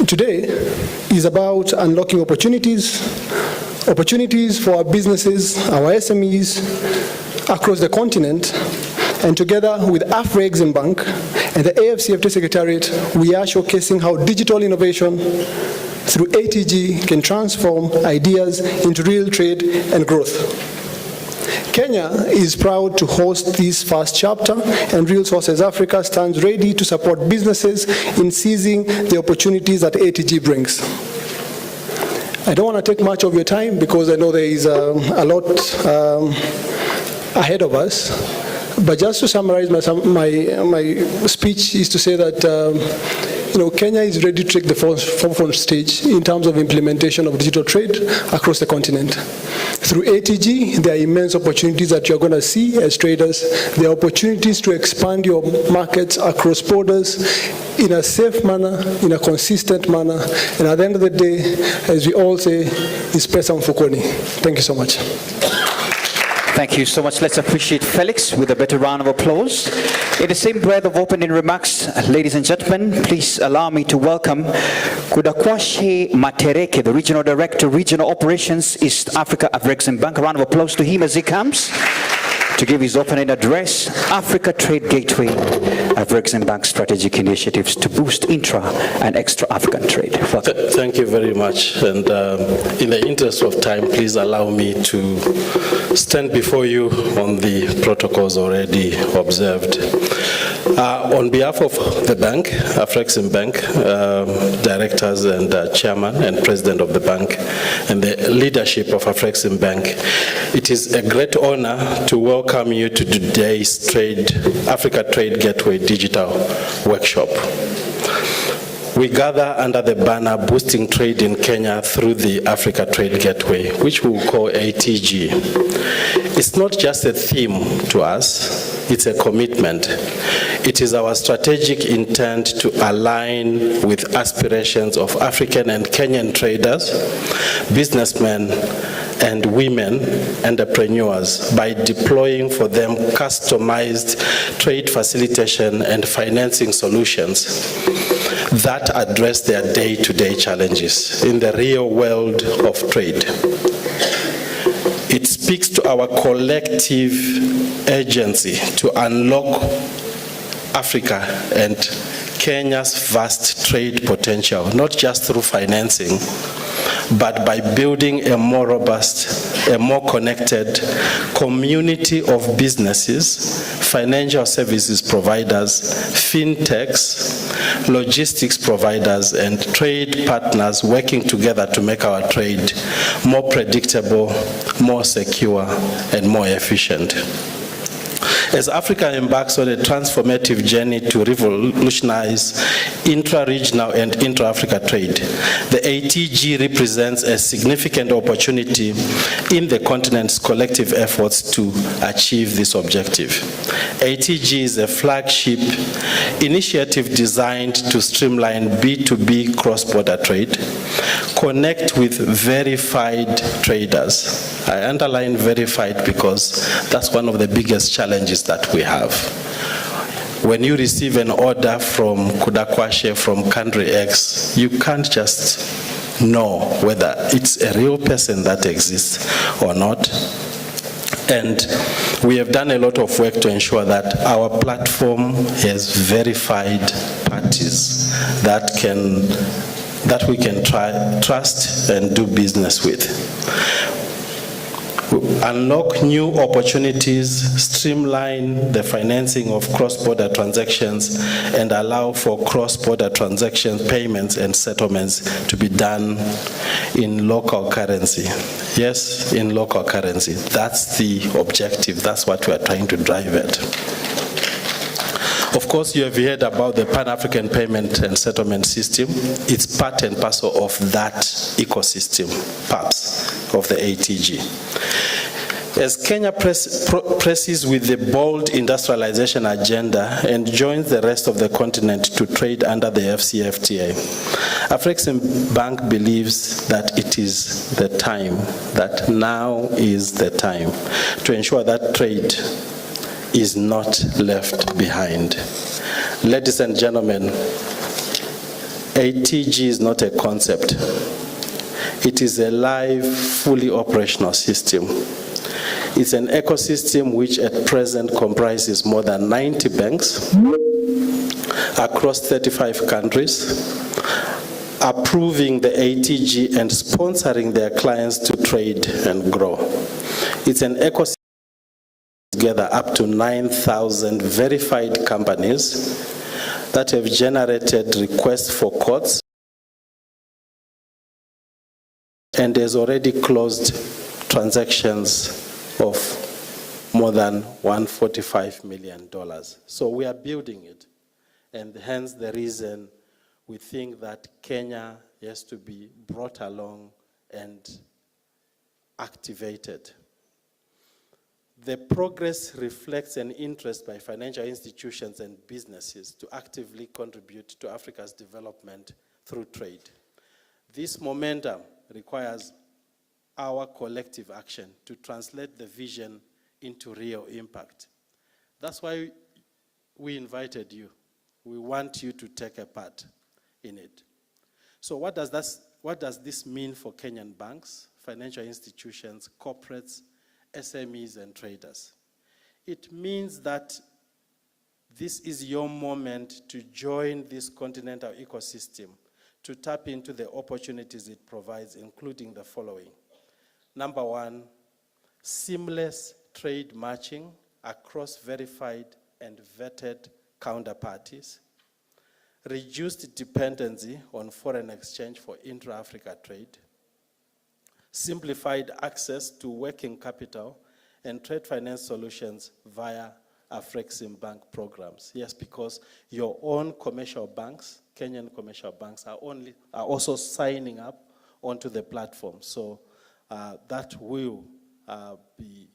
today is about unlocking opportunities for our businesses, our SMEs across the continent, and together with Afreximbank and the AFCFTA Secretariat, we are showcasing how digital innovation through ATG can transform ideas into real trade and growth. Kenya is proud to host this first chapter, and Real Sources Africa stands ready to support businesses in seizing the opportunities that ATG brings. I don't want to take much of your time because I know there is a lot ahead of us, but just to summarize my speech is to say that Kenya is ready to take the forefront stage in terms of implementation of digital trade across the continent. Through ATG, there are immense opportunities that you're going to see as traders. There are opportunities to expand your markets across borders in a safe manner, in a consistent manner, and at the end of the day, as we all say, is pesa mfukoni. Thank you so much. Thank you so much. Let's appreciate Felix with a better round of applause. In the same breath of opening remarks, ladies and gentlemen, please allow me to welcome Kudakwashe Matereke, the Regional Director, Regional Operations, East Africa, Afreximbank. A round of applause to him as he comes to give his opening address. Africa Trade Gateway, Afreximbank strategic initiatives to boost intra and extra-African trade. Thank you very much. And in the interest of time, please allow me to stand before you on the protocols already observed. On behalf of the bank, Afreximbank, directors and chairman and president of the bank, and the leadership of Afreximbank, it is a great honor to welcome you to today's Africa Trade Gateway Digital Workshop. We gather under the banner Boosting Trade in Kenya through the Africa Trade Gateway, which we will call ATG. It's not just a theme to us, it's a commitment. It is our strategic intent to align with aspirations of African and Kenyan traders, businessmen, and women entrepreneurs by deploying for them customized trade facilitation and financing solutions that address their day-to-day challenges in the real world of trade. It speaks to our collective agency to unlock Africa and Kenya's vast trade potential, not just through financing, but by building a more robust, a more connected community of businesses, financial services providers, fintechs, logistics providers, and trade partners working together to make our trade more predictable, more secure, and more efficient. As Africa embarks on a transformative journey to revolutionize intra-regional and intra-Africa trade, the ATG represents a significant opportunity in the continent's collective efforts to achieve this objective. ATG is a flagship initiative designed to streamline B2B cross-border trade, connect with verified traders. I underline verified because that's one of the biggest challenges that we have. When you receive an order from Kudakwashe from country X, you can't just know whether it's a real person that exists or not. And we have done a lot of work to ensure that our platform has verified parties that we can trust and do business with. Unlock new opportunities, streamline the financing of cross-border transactions, and allow for cross-border transaction payments and settlements to be done in local currency. Yes, in local currency. That's the objective. That's what we are trying to drive at. Of course, you have heard about the Pan-African Payment and Settlement System. It's part and parcel of that ecosystem, PAPS, of the ATG. As Kenya presses with the bold industrialization agenda and joins the rest of the continent to trade under the FCFTA, Afreximbank believes that it is the time, that now is the time to ensure that trade is not left behind. Ladies and gentlemen, ATG is not a concept. It is a live, fully operational system. It's an ecosystem which at present comprises more than 90 banks across 35 countries, approving the ATG and sponsoring their clients to trade and grow. It's an ecosystem together up to 9,000 verified companies that have generated requests for quotes and has already closed transactions of more than $145 million. So we are building it, and hence the reason we think that Kenya has to be brought along and activated. The progress reflects an interest by financial institutions and businesses to actively contribute to Africa's development through trade. This momentum requires our collective action to translate the vision into real impact. That's why we invited you. We want you to take a part in it. So what does this mean for Kenyan banks, financial institutions, corporates, SMEs, and traders? It means that this is your moment to join this continental ecosystem, to tap into the opportunities it provides, including the following. Number one, seamless trade matching across verified and vetted counterparties, reduced dependency on foreign exchange for intra-Africa trade, simplified access to working capital and trade finance solutions via Afreximbank programs. Yes, because your own commercial banks, Kenyan commercial banks, are also signing up onto the platform. So that will be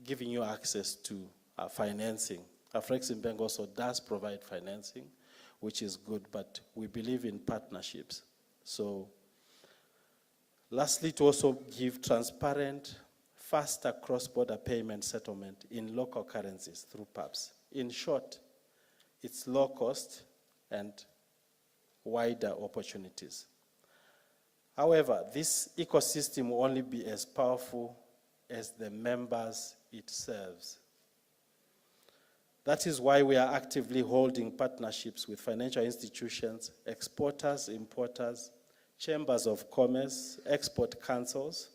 giving you access to financing. Afreximbank also does provide financing, which is good, but we believe in partnerships. So lastly, to also give transparent, faster cross-border payment settlement in local currencies through PAPs. In short, it's low cost and wider opportunities. However, this ecosystem will only be as powerful as the members it serves. That is why we are actively holding partnerships with financial institutions, exporters, importers, chambers of commerce, export councils,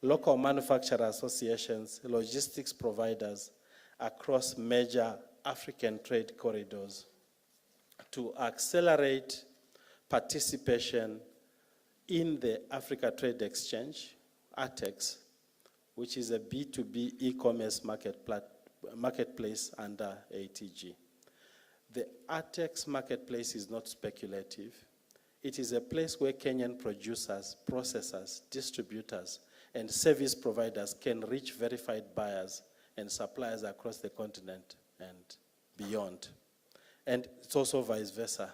local manufacturer associations, logistics providers across major African trade corridors to accelerate participation in the Africa Trade Exchange, ATEX, which is a B2B e-commerce marketplace under ATG. The ATEX marketplace is not speculative. It is a place where Kenyan producers, processors, distributors, and service providers can reach verified buyers and suppliers across the continent and beyond. And it's also vice versa.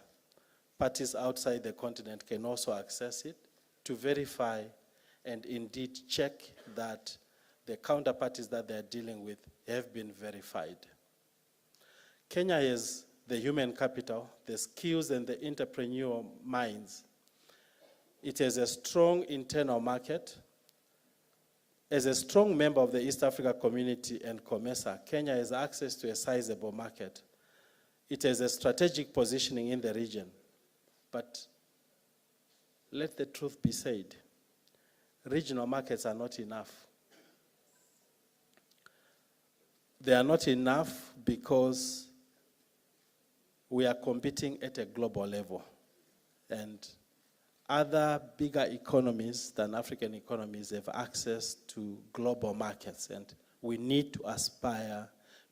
Parties outside the continent can also access it to verify and indeed check that the counterparties that they're dealing with have been verified. Kenya has the human capital, the skills, and the entrepreneurial minds. It has a strong internal market. As a strong member of the East Africa Community and COMESA, Kenya has access to a sizable market. It has a strategic positioning in the region. But let the truth be said, regional markets are not enough. They are not enough because we are competing at a global level. And other bigger economies than African economies have access to global markets, and we need to aspire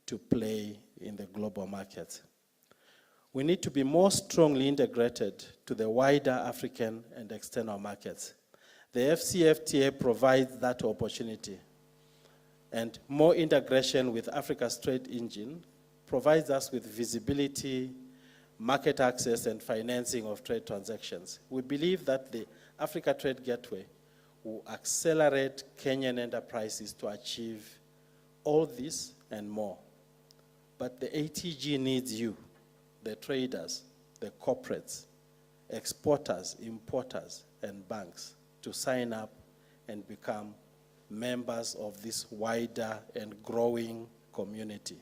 to play in the global market. We need to be more strongly integrated to the wider African and external markets. The FCFTA provides that opportunity, and more integration with Africa's trade engine provides us with visibility, market access, and financing of trade transactions. We believe that the Africa Trade Gateway will accelerate Kenyan enterprises to achieve all this and more. But the ATG needs you, the traders, the corporates, exporters, importers, and banks to sign up and become members of this wider and growing community.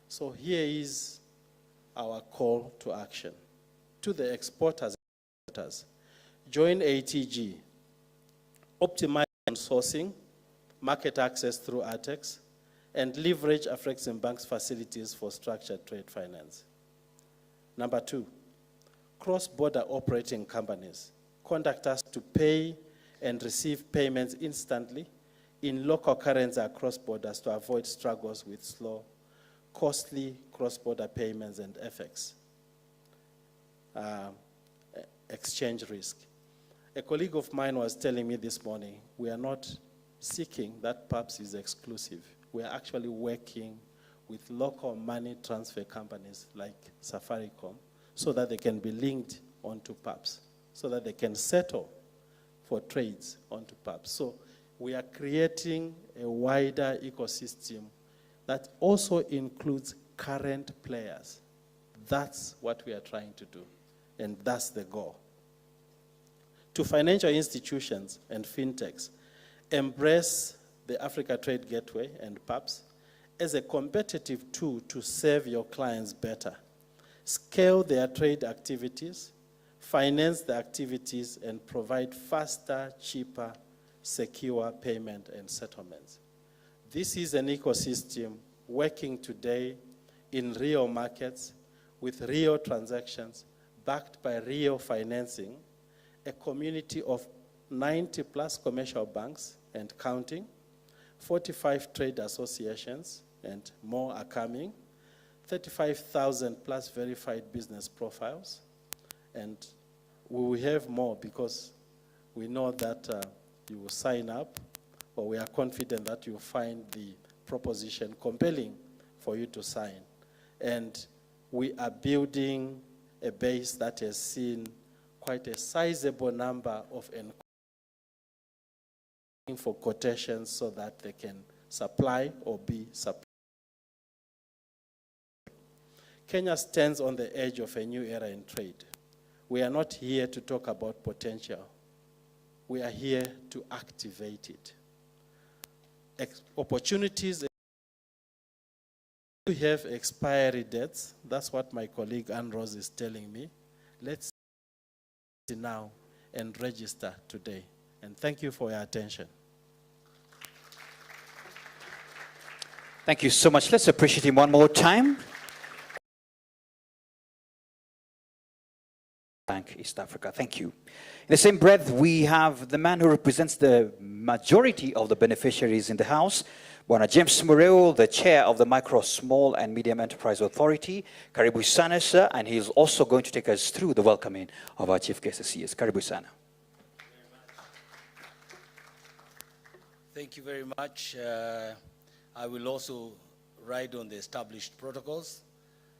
So here is our call to action. To the exporters, join ATG, optimize sourcing, market access through ATEX, and leverage Afreximbank's facilities for structured trade finance. Number 2, cross-border operating companies conduct us to pay and receive payments instantly in local currency across borders to avoid struggles with slow, costly cross-border payments and FX exchange risk. A colleague of mine was telling me this morning, we are not seeking that PAPS is exclusive. We are actually working with local money transfer companies like Safaricom so that they can be linked onto PAPS, so that they can settle for trades onto PAPS. So we are creating a wider ecosystem that also includes current players. That's what we are trying to do, and that's the goal. To financial institutions and fintechs, embrace the Africa Trade Gateway and PAPS as a competitive tool to serve your clients better. Scale their trade activities, finance the activities, and provide faster, cheaper, secure payment and settlements. This is an ecosystem working today in real markets with real transactions backed by real financing, a community of 90+ commercial banks and counting, 45 trade associations and more are coming, 35,000+ verified business profiles, and we will have more because we know that you will sign up, or we are confident that you will find the proposition compelling for you to sign. And we are building a base that has seen quite a sizable number of inquiries for quotations so that they can supply or be supplied. Kenya stands on the edge of a new era in trade. We are not here to talk about potential. We are here to activate it. Opportunities we have expiry dates. That's what my colleague Ann Rose is telling me. Let's now and register today. And thank you for your attention. Thank you so much. Let's appreciate him one more time. Bank East Africa. Thank you. In the same breath, we have the man who represents the majority of the beneficiaries in the House, Bwana James Mureo, the chair of the Micro, Small and Medium Enterprise Authority. Karibu sana, sir, and he's also going to take us through the welcoming of our chief guest. Karibu sana. Thank you very much. I will also ride on the established protocols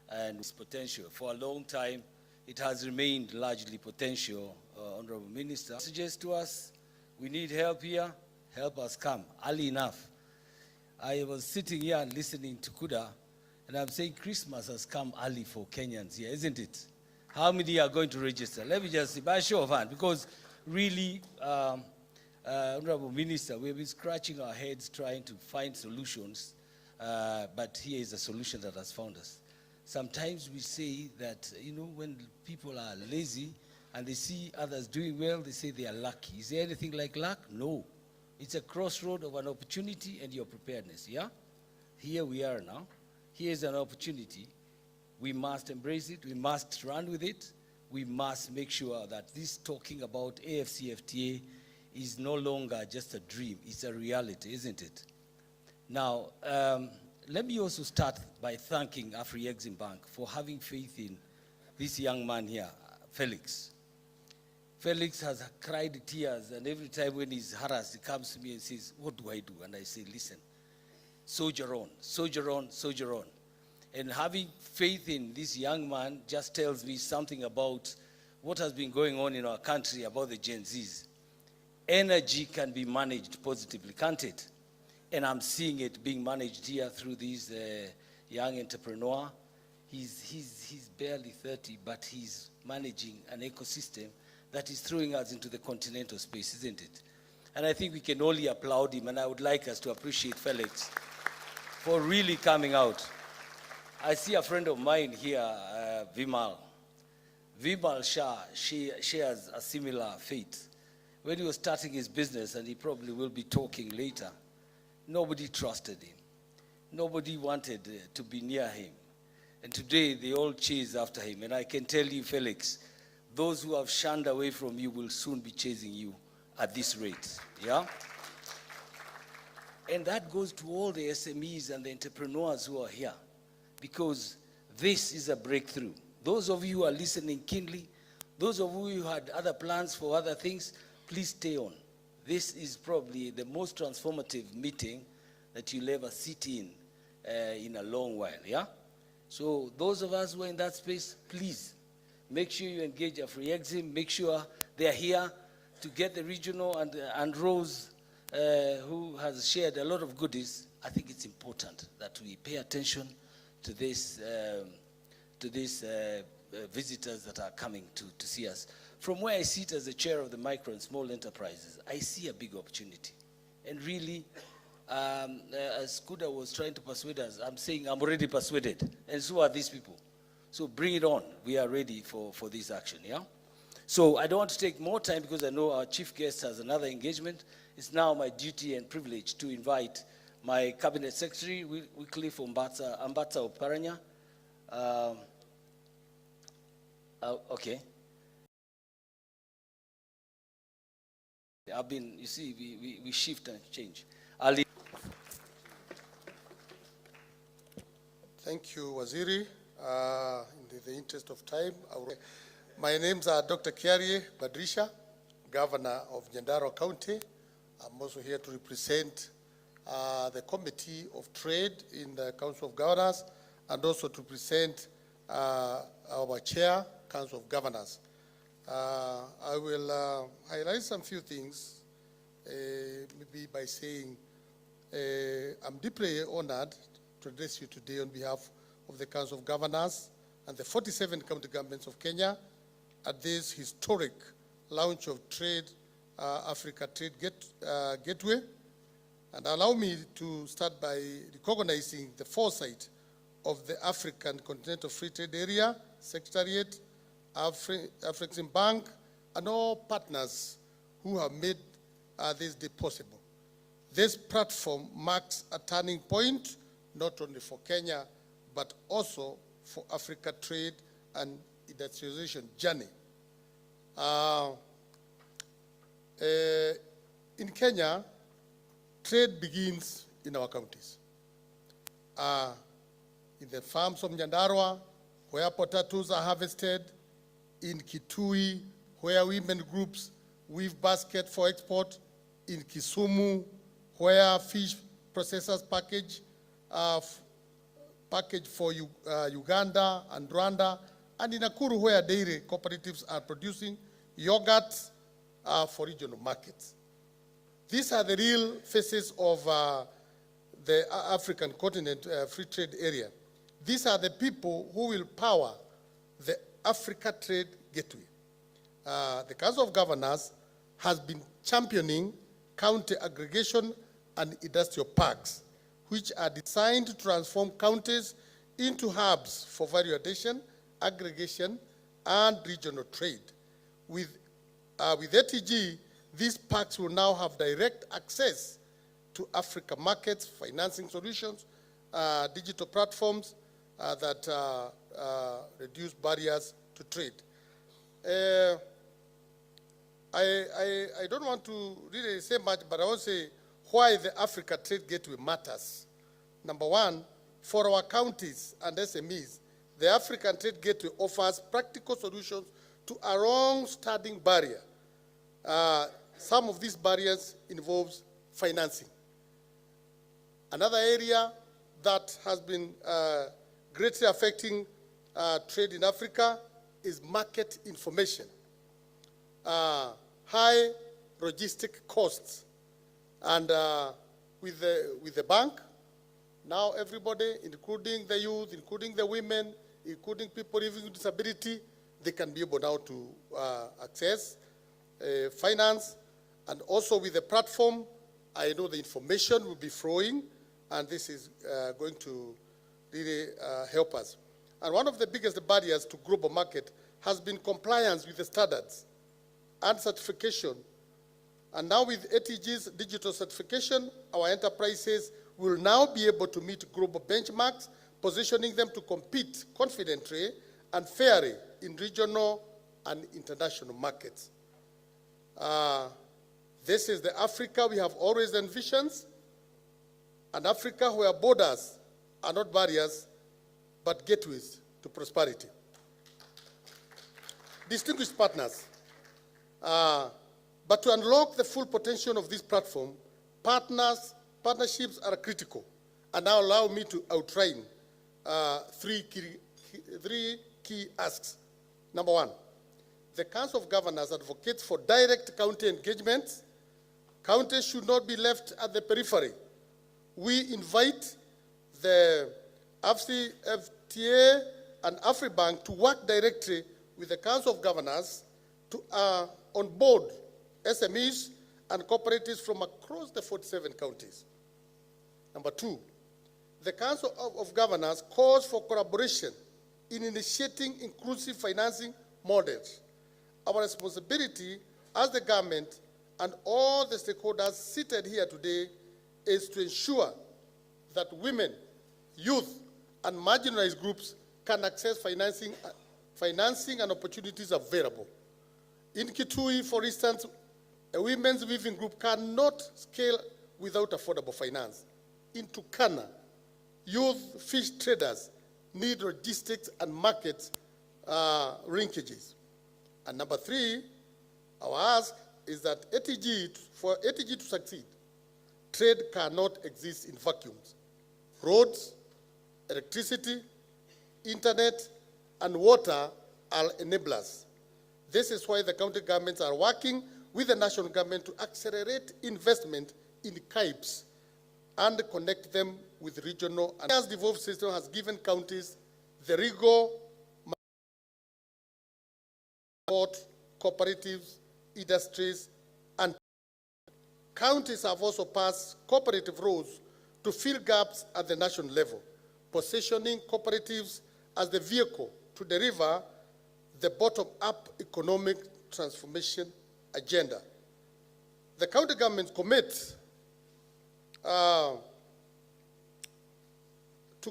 and its potential. For a long time, it has remained largely potential, Honorable Minister. Suggest to us, we need help here, help us come early enough. I was sitting here and listening to Kuda, and I'm saying Christmas has come early for Kenyans here, isn't it? How many are going to register? Let me just see, by show of hand, because really, Honorable Minister, we've been scratching our heads trying to find solutions, but here is a solution that has found us. Sometimes we say that, you know, when people are lazy and they see others doing well, they say they are lucky. Is there anything like luck? No. It's a crossroad of an opportunity and your preparedness, yeah? Here we are now. Here's an opportunity. We must embrace it. We must run with it. We must make sure that this talking about AFCFTA is no longer just a dream. It's a reality, isn't it? Now, let me also start by thanking Afreximbank for having faith in this young man here, Felix. Felix has cried tears, and every time when he's harassed, he comes to me and says, what do I do? And I say, listen, soldier on, soldier on, soldier on. And having faith in this young man just tells me something about what has been going on in our country about the Gen Zs. Energy can be managed positively, can't it? And I'm seeing it being managed here through this young entrepreneur. He's barely 30, but he's managing an ecosystem that is throwing us into the continental space, isn't it? And I think we can only applaud him, and I would like us to appreciate Felix for really coming out. I see a friend of mine here, Vimal. Vimal Shah, shares a similar fate. When he was starting his business, and he probably will be talking later, nobody trusted him. Nobody wanted to be near him. And today, they all chase after him. And I can tell you, Felix, those who have shunned away from you will soon be chasing you at this rate. Yeah? And that goes to all the SMEs and the entrepreneurs who are here, because this is a breakthrough. Those of you who are listening keenly, those of you who had other plans for other things, please stay on. This is probably the most transformative meeting that you'll ever sit in a long while, yeah? So those of us who are in that space, please make sure you engage AfriExim, make sure they're here to get the regional, and Rose, who has shared a lot of goodies. I think it's important that we pay attention to this, visitors that are coming to see us. From where I sit as the chair of the micro and small enterprises, I see a big opportunity. And really, as Kuda was trying to persuade us, I'm saying I'm already persuaded, and so are these people. So bring it on. We are ready for this action, yeah? So I don't want to take more time because I know our chief guest has another engagement. It's now my duty and privilege to invite my cabinet secretary, Wycliffe Ambata Oparanya. Okay. You see, we shift and change. Thank you, Waziri. In the interest of time, my names are Dr. Badilisha, Governor of Nyandarua County. I'm also here to represent the Committee of Trade in the Council of Governors, and also to present our Chair, Council of Governors. I will highlight some few things, maybe by saying I'm deeply honored to address you today on behalf of the Council of Governors and the 47 county governments of Kenya at this historic launch of Africa Trade Gateway. And allow me to start by recognizing the foresight of the African Continental Free Trade Area, Secretariat, AfriExim Bank, and all partners who have made this day possible. This platform marks a turning point, not only for Kenya, but also for Africa trade and industrialization journey. In Kenya, trade begins in our counties. In the farms of Nyandarua, where potatoes are harvested, in Kitui, where women groups weave baskets for export, in Kisumu, where fish processors package for Uganda and Rwanda, and in Nakuru, where dairy cooperatives are producing yogurt for regional markets. These are the real faces of the African continent free trade area. These are the people who will power the Africa Trade Gateway. The Council of Governors has been championing county aggregation and industrial parks, which are designed to transform counties into hubs for value addition, aggregation, and regional trade. With ATG, these parks will now have direct access to Africa markets, financing solutions, digital platforms that reduce barriers to trade. I don't want to really say much, but I will say why the Africa Trade Gateway matters. Number one, for our counties and SMEs, the African Trade Gateway offers practical solutions to a long-standing barrier. Some of these barriers involves financing. Another area that has been greatly affecting trade in Africa is market information. High logistic costs. And with the bank, now everybody, including the youth, including the women, including people living with disability, they can be able now to access finance. And also with the platform, I know the information will be flowing, and this is going to really help us. And one of the biggest barriers to global market has been compliance with the standards and certification. And now with ATG's digital certification, our enterprises will now be able to meet global benchmarks, positioning them to compete confidently and fairly in regional and international markets. This is the Africa we have always envisioned, an Africa where borders are not barriers, but gateways to prosperity. Distinguished partners, but to unlock the full potential of this platform, partnerships are critical. And now allow me to outline three key asks. Number one, the Council of Governors advocates for direct county engagement. Counties should not be left at the periphery. We invite the FTA and AfriBank to work directly with the Council of Governors to onboard SMEs and cooperatives from across the 47 counties. Number two, the Council of Governors calls for collaboration in initiating inclusive financing models. Our responsibility as the government and all the stakeholders seated here today is to ensure that women, youth, and marginalized groups can access financing and opportunities available. In Kitui, for instance, a women's weaving group cannot scale without affordable finance. In Turkana, youth fish traders need logistics and market linkages. And number three, our ask is that for ATG to succeed, trade cannot exist in vacuums. Roads, electricity, internet, and water are enablers. This is why the county governments are working with the national government to accelerate investment in KAIPs and connect them with regional. And as the devolved system has given counties the rigor, support, cooperatives, industries, and counties have also passed cooperative rules to fill gaps at the national level, positioning cooperatives as the vehicle to deliver the bottom-up economic transformation agenda. The county government commits to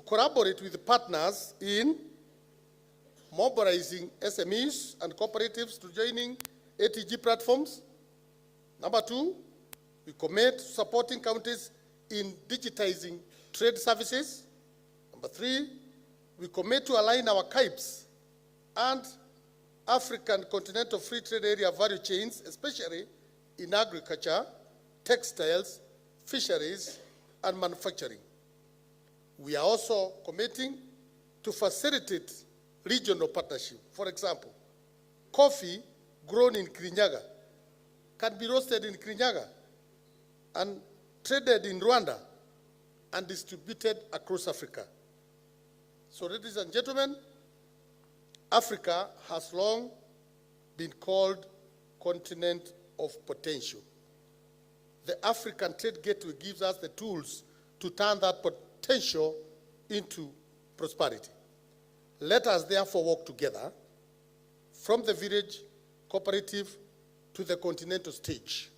collaborate with partners in mobilizing SMEs and cooperatives to joining ATG platforms. Number two, we commit to supporting counties in digitizing trade services. Number three, we commit to align our KAIPs and African Continental Free Trade Area value chains, especially in agriculture, textiles, fisheries, and manufacturing. We are also committing to facilitate regional partnership. For example, coffee grown in Kirinyaga can be roasted in Kirinyaga and traded in Rwanda and distributed across Africa. So, ladies and gentlemen, Africa has long been called continent of potential. The African Trade Gateway gives us the tools to turn that potential into prosperity. Let us therefore work together from the village cooperative to the continental stage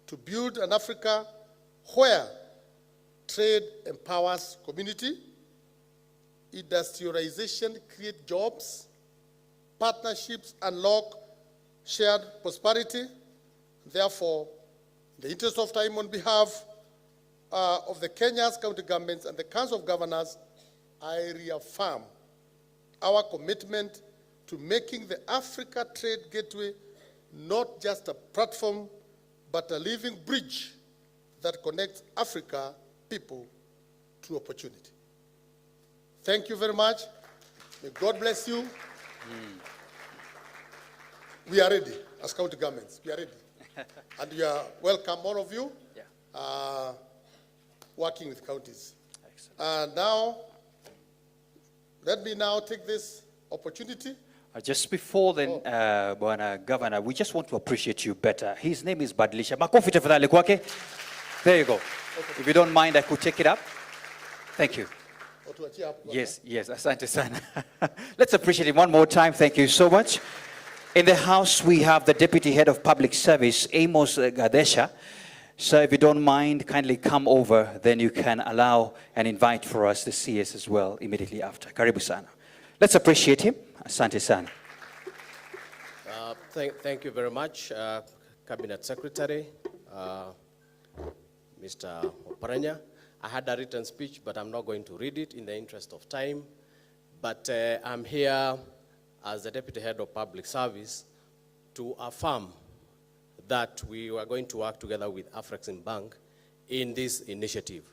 to build an Africa where trade empowers community, industrialization creates jobs, partnerships unlock shared prosperity. Therefore, in the interest of time, on behalf of the Kenya's county governments and the Council of Governors, I reaffirm our commitment to making the Africa Trade Gateway not just a platform, but a living bridge that connects Africa people to opportunity. Thank you very much. May God bless you. We are ready as county governments. We are ready. And you are welcome, all of you, working with counties. Excellent. Now, Let me now take this opportunity. Just before then, Bwana Governor, we just want to appreciate you better. His name is Badilisha. Makofi tafadhali kwake. There you go. If you don't mind, I could take it up. Thank you. Yes, asante sana. Let's appreciate him one more time. Thank you so much. In the House, we have the Deputy Head of Public Service, Amos Gadesha. So if you don't mind, kindly come over. Then you can allow and invite for us the CS as well immediately after. Karibu sana. Let's appreciate him. Asante sana. Thank you very much, Cabinet Secretary, Mr. Oparanya. I had a written speech, but I'm not going to read it in the interest of time. But I'm here as the Deputy Head of Public Service to affirm that we are going to work together with Afreximbank in this initiative,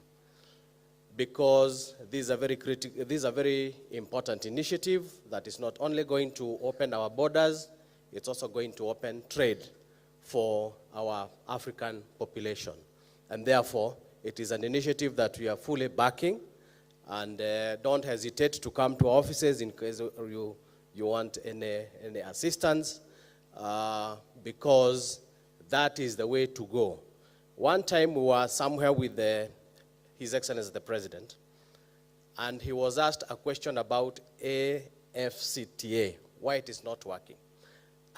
because this is a very important initiative that is not only going to open our borders, it's also going to open trade for our African population. And therefore, it is an initiative that we are fully backing, and don't hesitate to come to our offices in case you want any assistance, because that is the way to go. One time we were somewhere with His Excellency the President, and he was asked a question about AFCTA, why it is not working.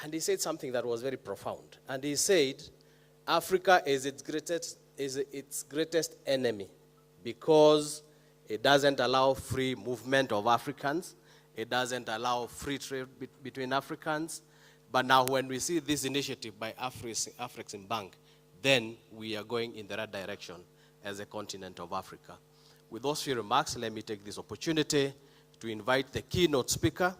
And he said something that was very profound. And he said, Africa is its greatest enemy, because it doesn't allow free movement of Africans. It doesn't allow free trade between Africans. But now when we see this initiative by Afreximbank, then we are going in the right direction as a continent of Africa. With those few remarks, let me take this opportunity to invite the keynote speaker,